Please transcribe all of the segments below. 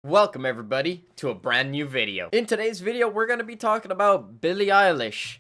Welcome everybody to a brand new video. In today's video, we're going to be talking about Billie Eilish.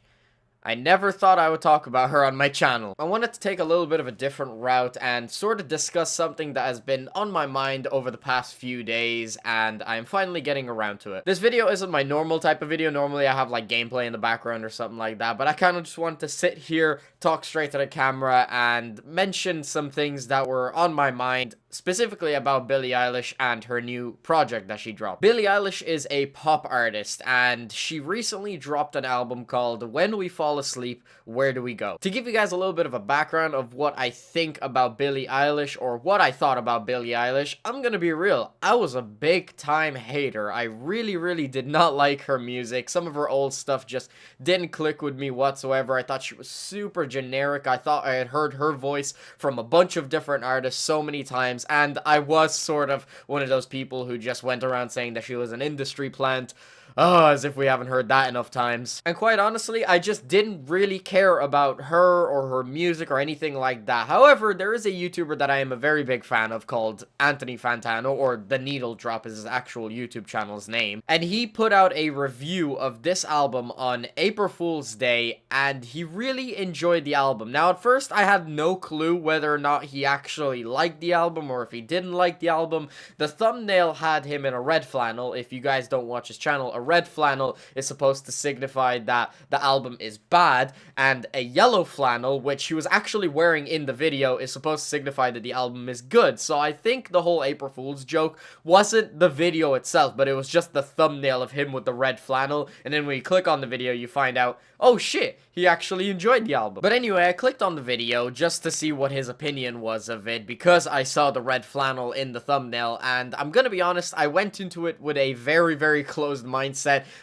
I never thought I would talk about her on my channel. I wanted to take a little bit of a different route and sort of discuss something that has been on my mind over the past few days, and I'm finally getting around to it. This video isn't my normal type of video. Normally I have like gameplay in the background or something like that, but I kind of just wanted to sit here, talk straight to the camera, and mention some things that were on my mind, specifically about Billie Eilish and her new project that she dropped. Billie Eilish is a pop artist, and she recently dropped an album called When We Fall Asleep, Where Do We Go? To give you guys a little bit of a background of what I think about Billie Eilish, or what I thought about Billie Eilish, I'm gonna be real. I was a big time hater. I really did not like her music. Some of her old stuff just didn't click with me whatsoever. I thought she was super generic. I thought I had heard her voice from a bunch of different artists so many times, and I was sort of one of those people who just went around saying that she was an industry plant. Oh, as if we haven't heard that enough times. And quite honestly, I just didn't really care about her or her music or anything like that. However, there is a YouTuber that I am a very big fan of called Anthony Fantano, or The Needle Drop is his actual YouTube channel's name. And he put out a review of this album on April Fool's Day, and he really enjoyed the album. Now, at first, I had no clue whether or not he actually liked the album or if he didn't like the album. The thumbnail had him in a red flannel. If you guys don't watch his channel, a red flannel is supposed to signify that the album is bad, and a yellow flannel, which he was actually wearing in the video, is supposed to signify that the album is good. So I think the whole April Fool's joke wasn't the video itself, but it was just the thumbnail of him with the red flannel, and then when you click on the video, you find out, oh shit, he actually enjoyed the album. But anyway, I clicked on the video just to see what his opinion was of it, because I saw the red flannel in the thumbnail, and I'm gonna be honest, I went into it with a very closed mindset,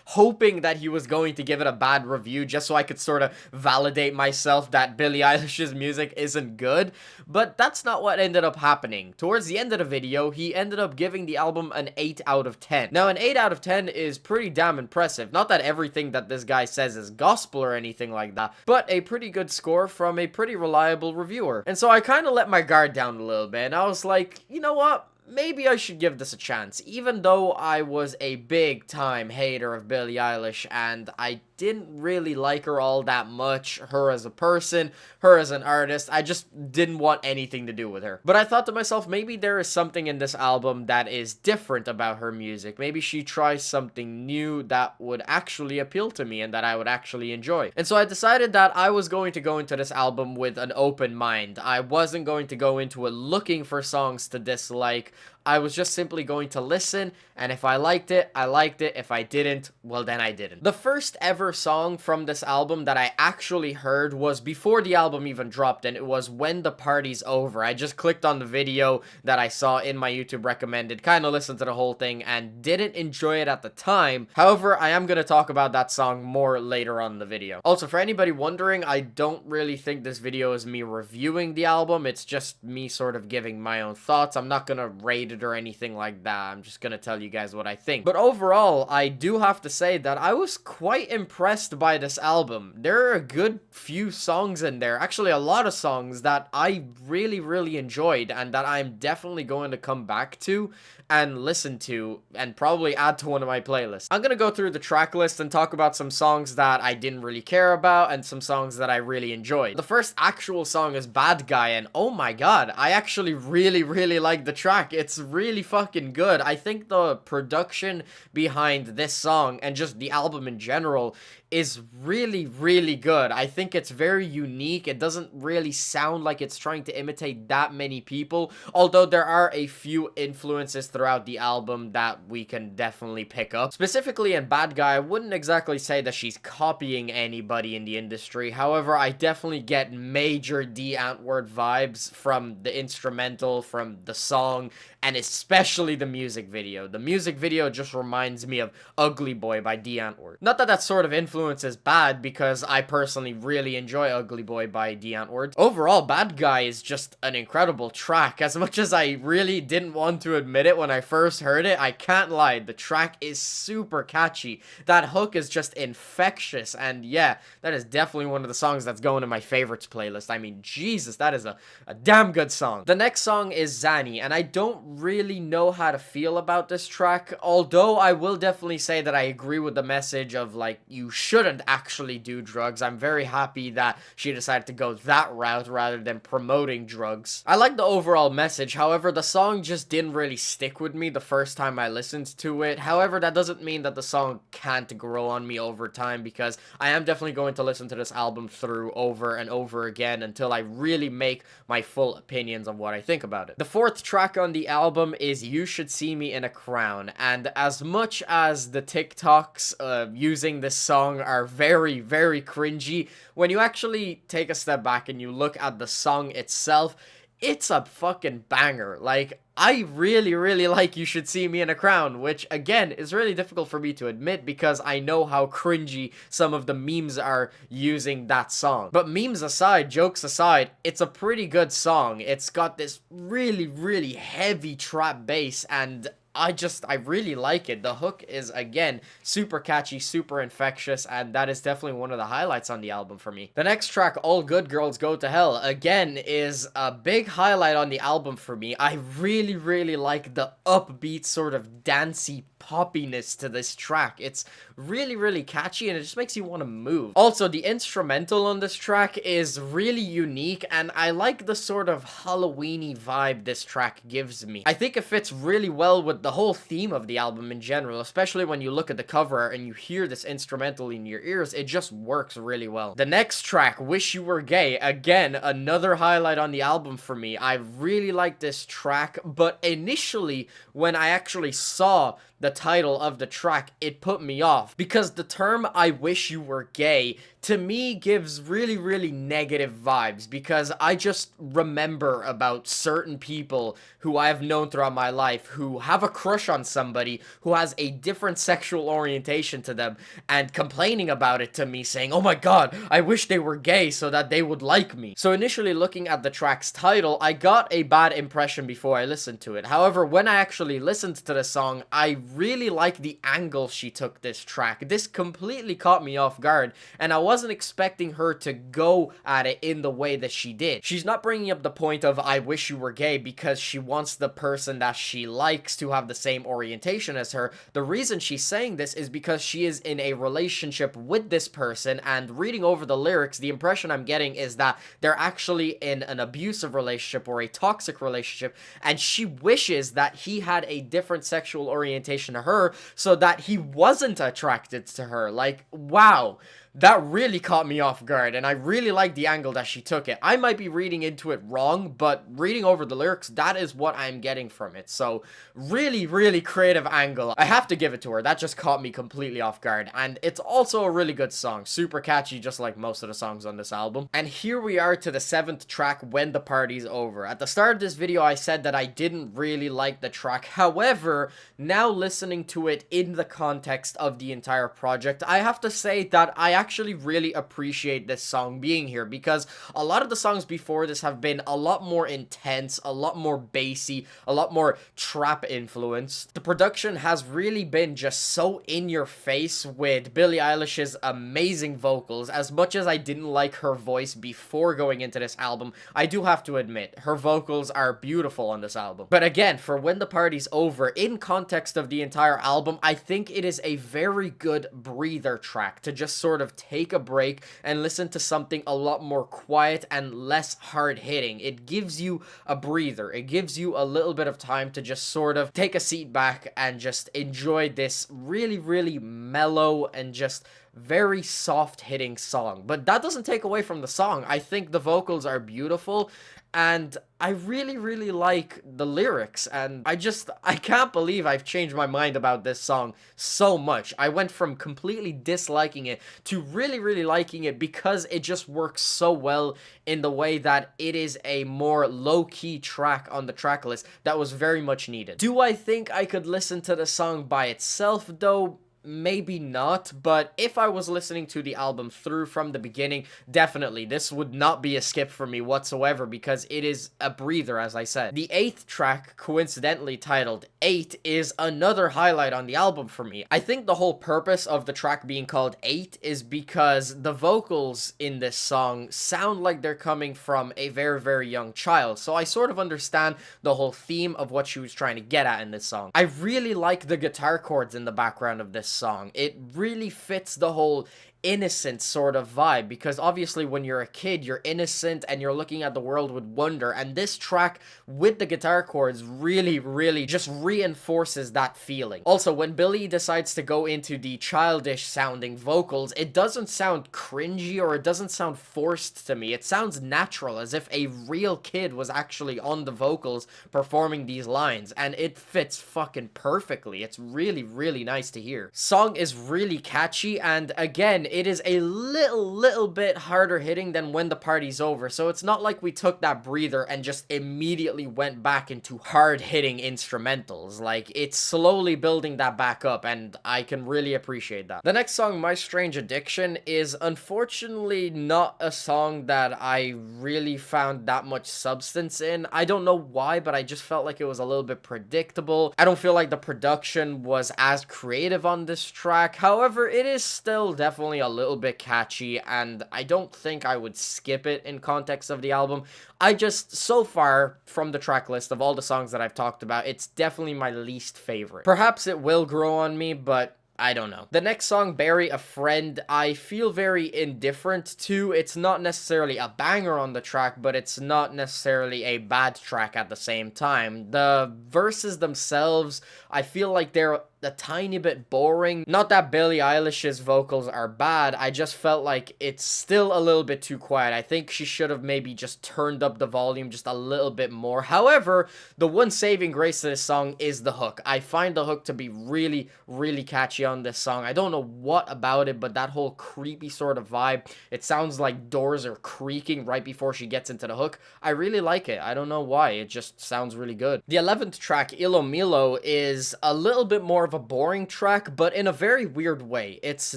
hoping that he was going to give it a bad review, just so I could sort of validate myself that Billie Eilish's music isn't good. But that's not what ended up happening. Towards the end of the video, he ended up giving the album an 8 out of 10. Now, an 8 out of 10 is pretty damn impressive. Not that everything that this guy says is gospel or anything like that, but a pretty good score from a pretty reliable reviewer. And so I kind of let my guard down a little bit, and I was like, you know what? Maybe I should give this a chance, even though I was a big time hater of Billie Eilish and I didn't really like her all that much, her as a person, her as an artist. I just didn't want anything to do with her. But I thought to myself, maybe there is something in this album that is different about her music. Maybe she tries something new that would actually appeal to me and that I would actually enjoy. And so I decided that I was going to go into this album with an open mind. I wasn't going to go into it looking for songs to dislike. I was just simply going to listen, and if I liked it, I liked it. If I didn't, well then I didn't. The first ever song from this album that I actually heard was before the album even dropped, and it was When the Party's Over. I just clicked on the video that I saw in my YouTube recommended, kind of listened to the whole thing, and didn't enjoy it at the time. However, I am going to talk about that song more later on in the video. Also, for anybody wondering, I don't really think this video is me reviewing the album. It's just me sort of giving my own thoughts. I'm not going to rate it or anything like that. I'm just gonna tell you guys what I think. But overall, I do have to say that I was quite impressed by this album. There are a good few songs in there, actually a lot of songs that I really enjoyed and that I'm definitely going to come back to and listen to and probably add to one of my playlists. I'm gonna go through the track list and talk about some songs that I didn't really care about and some songs that I really enjoyed. The first actual song is Bad Guy, and oh my god, I actually really like the track. It's really fucking good. I think the production behind this song and just the album in general is really good. I think it's very unique. It doesn't really sound like it's trying to imitate that many people, although there are a few influences throughout the album that we can definitely pick up. Specifically in Bad Guy, I wouldn't exactly say that she's copying anybody in the industry. However, I definitely get major D. Antwoord vibes from the instrumental, from the song, and especially the music video. The music video just reminds me of Ugly Boy by D. Antwoord. Not that that sort of influence is bad, because I personally really enjoy Ugly Boy by D. Antwoord. Overall, Bad Guy is just an incredible track. As much as I really didn't want to admit it when I first heard it, I can't lie, the track is super catchy. That hook is just infectious, and yeah, that is definitely one of the songs that's going to my favorites playlist. I mean, Jesus, that is a damn good song. The next song is Zanny, and I don't really know how to feel about this track, although I will definitely say that I agree with the message of, like, you shouldn't actually do drugs. I'm very happy that she decided to go that route rather than promoting drugs. I like the overall message, however, the song just didn't really stick with me the first time I listened to it. However, that doesn't mean that the song can't grow on me over time, because I am definitely going to listen to this album through over and over again until I really make my full opinions of what I think about it. The fourth track on the album is You Should See Me in a Crown, and as much as the TikToks using this song are very, very cringy, when you actually take a step back and you look at the song itself, it's a fucking banger. Like, I really, really like You Should See Me in a Crown, which, again, is really difficult for me to admit because I know how cringy some of the memes are using that song. But memes aside, jokes aside, it's a pretty good song. It's got this really, really heavy trap bass, and I really like it. The hook is, again, super catchy, super infectious, and that is definitely one of the highlights on the album for me. The next track, All Good Girls Go to Hell, again, is a big highlight on the album for me. I really, really like the upbeat, sort of dancey poppiness to this track. It's really, really catchy, and it just makes you want to move. Also, the instrumental on this track is really unique, and I like the sort of Halloween-y vibe this track gives me. I think it fits really well with the whole theme of the album in general, especially when you look at the cover art and you hear this instrumental in your ears. It just works really well. The next track, Wish You Were Gay, again, another highlight on the album for me. I really like this track, but initially, when I actually saw the title of the track, it put me off, because the term I wish you were gay to me gives really, really negative vibes, because I just remember about certain people who I've known throughout my life who have a crush on somebody who has a different sexual orientation to them and complaining about it to me, saying, oh my god, I wish they were gay so that they would like me. So initially, looking at the track's title, I got a bad impression before I listened to it. However, when I actually listened to the song, I really like the angle she took this track. This completely caught me off guard, and I wasn't expecting her to go at it in the way that she did. She's not bringing up the point of I wish you were gay because she wants the person that she likes to have the same orientation as her. The reason she's saying this is because she is in a relationship with this person, and reading over the lyrics, the impression I'm getting is that they're actually in an abusive relationship or a toxic relationship, and she wishes that he had a different sexual orientation to her so that he wasn't attracted to her. Like, wow. That really caught me off guard, and I really like the angle that she took it. I might be reading into it wrong, but reading over the lyrics, that is what I'm getting from it. So, really, really creative angle. I have to give it to her. That just caught me completely off guard, and it's also a really good song. Super catchy, just like most of the songs on this album. And here we are to the 7th track, When the Party's Over. At the start of this video, I said that I didn't really like the track. However, now listening to it in the context of the entire project, I have to say that I actually really appreciate this song being here, because a lot of the songs before this have been a lot more intense, a lot more bassy, a lot more trap influenced. The production has really been just so in your face with Billie Eilish's amazing vocals. As much as I didn't like her voice before going into this album, I do have to admit, her vocals are beautiful on this album. But again, for When the Party's Over, in context of the entire album, I think it is a very good breather track to just sort of take a break and listen to something a lot more quiet and less hard-hitting. It gives you a breather. It gives you a little bit of time to just sort of take a seat back and just enjoy this really, really mellow and just very soft-hitting song. But that doesn't take away from the song. I think the vocals are beautiful, and I really, really like the lyrics, and I can't believe I've changed my mind about this song so much. I went from completely disliking it to really, really liking it because it just works so well in the way that it is a more low-key track on the track list that was very much needed. Do I think I could listen to the song by itself, though? maybe not, but if I was listening to the album through from the beginning, definitely, this would not be a skip for me whatsoever, because it is a breather, as I said. The 8th track, coincidentally titled 8, is another highlight on the album for me. I think the whole purpose of the track being called 8 is because the vocals in this song sound like they're coming from a very, very young child, so I sort of understand the whole theme of what she was trying to get at in this song. I really like the guitar chords in the background of this song. It really fits the whole innocent sort of vibe, because obviously when you're a kid, you're innocent and you're looking at the world with wonder, and this track with the guitar chords really just reinforces that feeling. Also, when Billie decides to go into the childish sounding vocals, it doesn't sound cringy or it doesn't sound forced to me. It sounds natural, as if a real kid was actually on the vocals performing these lines, and it fits fucking perfectly. It's really nice to hear. Song is really catchy, and again, it is a little bit harder hitting than When the Party's Over, so it's not like we took that breather and just immediately went back into hard hitting instrumentals. Like, it's slowly building that back up, and I can really appreciate that. The next song, My Strange Addiction, is unfortunately not a song that I really found that much substance in. I don't know why, but I just felt like it was a little bit predictable. I don't feel like the production was as creative on this track. However, it is still definitely a little bit catchy, and I don't think I would skip it in context of the album. I just, so far, from the track list of all the songs that I've talked about, it's definitely my least favorite. Perhaps it will grow on me, but I don't know. The next song, Bury a Friend, I feel very indifferent to. It's not necessarily a banger on the track, but it's not necessarily a bad track at the same time. The verses themselves, I feel like they're a tiny bit boring. Not that Billie Eilish's vocals are bad, I just felt like it's still a little bit too quiet. I think she should have maybe just turned up the volume just a little bit more. However, the one saving grace to this song is the hook. I find the hook to be really catchy on this song. I don't know what about it, but that whole creepy sort of vibe, it sounds like doors are creaking right before she gets into the hook. I really like it. I don't know why, it just sounds really good. The 11th track, Ilomilo, is a little bit more of a boring track, but in a very weird way. It's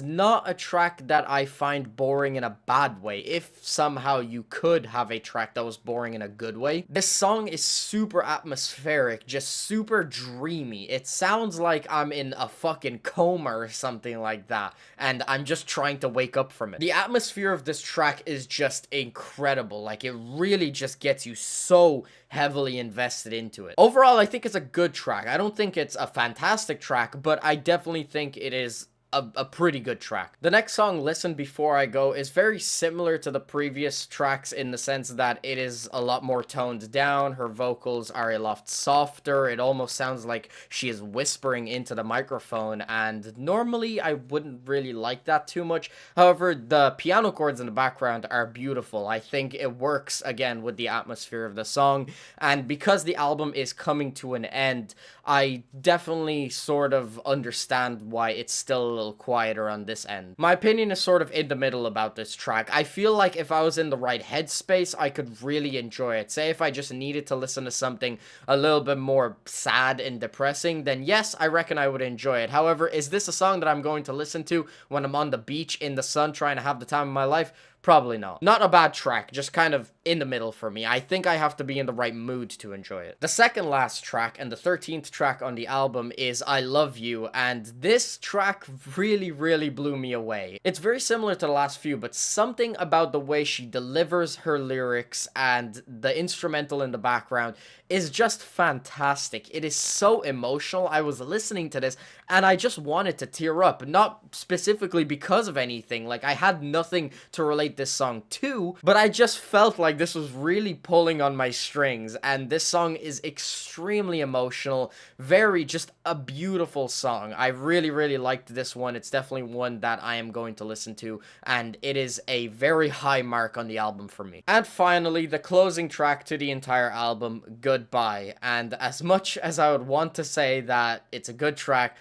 not a track that I find boring in a bad way, if somehow you could have a track that was boring in a good way. This song is super atmospheric, just super dreamy. It sounds like I'm in a fucking coma or something like that, and I'm just trying to wake up from it. The atmosphere of this track is just incredible. Like, it really just gets you so heavily invested into it. Overall, I think it's a good track. I don't think it's a fantastic track, but I definitely think it is a pretty good track. The next song, Listen Before I Go, is very similar to the previous tracks in the sense that it is a lot more toned down. Her vocals are a lot softer. It almost sounds like she is whispering into the microphone, and normally I wouldn't really like that too much. However, the piano chords in the background are beautiful. I think it works, again, with the atmosphere of the song, and because the album is coming to an end, I definitely sort of understand why it's still a little quieter on this end. My opinion is sort of in the middle about this track. I feel like if I was in the right headspace, I could really enjoy it. Say if I just needed to listen to something a little bit more sad and depressing, then yes, I reckon I would enjoy it. However, is this a song that I'm going to listen to when I'm on the beach in the sun trying to have the time of my life? Probably not. Not a bad track, just kind of in the middle for me. I think I have to be in the right mood to enjoy it. The second last track, and the 13th track on the album, is I Love You, and this track really blew me away. It's very similar to the last few, but something about the way she delivers her lyrics and the instrumental in the background is just fantastic. It is so emotional. I was listening to this and I just wanted to tear up, not specifically because of anything. Like, I had nothing to relate this song to, but I just felt like this was really pulling on my strings, and this song is extremely emotional, very just a beautiful song. I really liked this one. It's definitely one that I am going to listen to, and it is a very high mark on the album for me. And finally, the closing track to the entire album, Goodbye. And as much as I would want to say that it's a good track,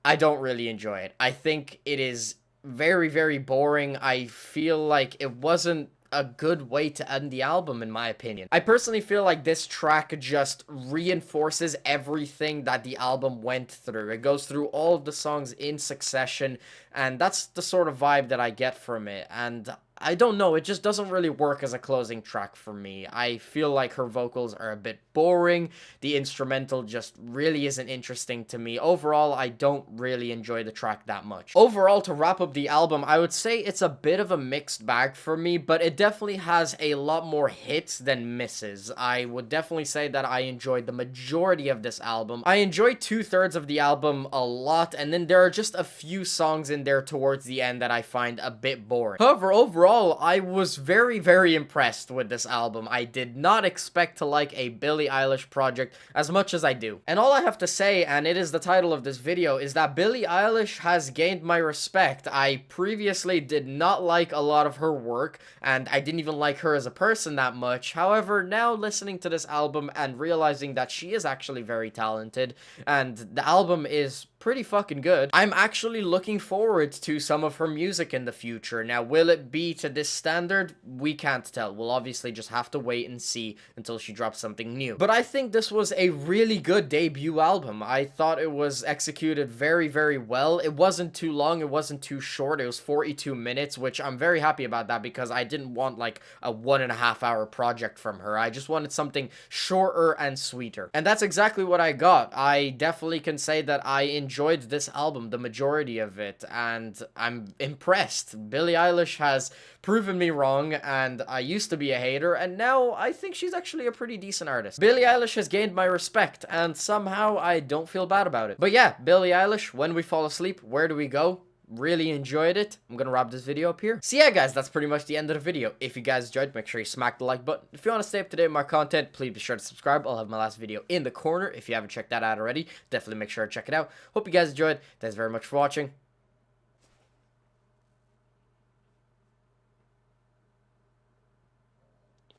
I don't really enjoy it. I think it is very boring. I feel like it wasn't a good way to end the album, in my opinion. I personally feel like this track just reinforces everything that the album went through. It goes through all of the songs in succession, and that's the sort of vibe that I get from it. And I don't know, it just doesn't really work as a closing track for me. I feel like her vocals are a bit boring. The instrumental just really isn't interesting to me. Overall, I don't really enjoy the track that much. Overall, to wrap up the album, I would say it's a bit of a mixed bag for me, but it definitely has a lot more hits than misses. I would definitely say that I enjoyed the majority of this album. I enjoyed 2/3 of the album a lot, and then there are just a few songs in there towards the end that I find a bit boring. However, overall, I was very, very impressed with this album. I did not expect to like a Billie Eilish project as much as I do. And all I have to say, and it is the title of this video, is that Billie Eilish has gained my respect. I previously did not like a lot of her work, and I didn't even like her as a person that much. However, now listening to this album and realizing that she is actually very talented, and the album is pretty fucking good, I'm actually looking forward to some of her music in the future. Now, will it be to this standard? We can't tell. We'll obviously just have to wait and see until she drops something new. But I think this was a really good debut album. I thought it was executed very, very well. It wasn't too long. It wasn't too short. It was 42 minutes, which I'm very happy about that because I didn't want like a 1.5-hour project from her. I just wanted something shorter and sweeter. And that's exactly what I got. I definitely can say that I enjoyed this album, the majority of it, and I'm impressed. Billie Eilish has proven me wrong, and I used to be a hater, and now I think she's actually a pretty decent artist. Billie Eilish has gained my respect, and somehow I don't feel bad about it. But yeah, Billie Eilish, When We Fall Asleep, where do we go? Really enjoyed it. I'm gonna wrap this video up here. So yeah, guys, that's pretty much the end of the video. If you guys enjoyed, make sure you smack the like button. If you want to stay up to date with my content, please be sure to subscribe. I'll have my last video in the corner. If you haven't checked that out already, definitely make sure to check it out. Hope you guys enjoyed. Thanks very much for watching.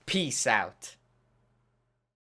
Peace out.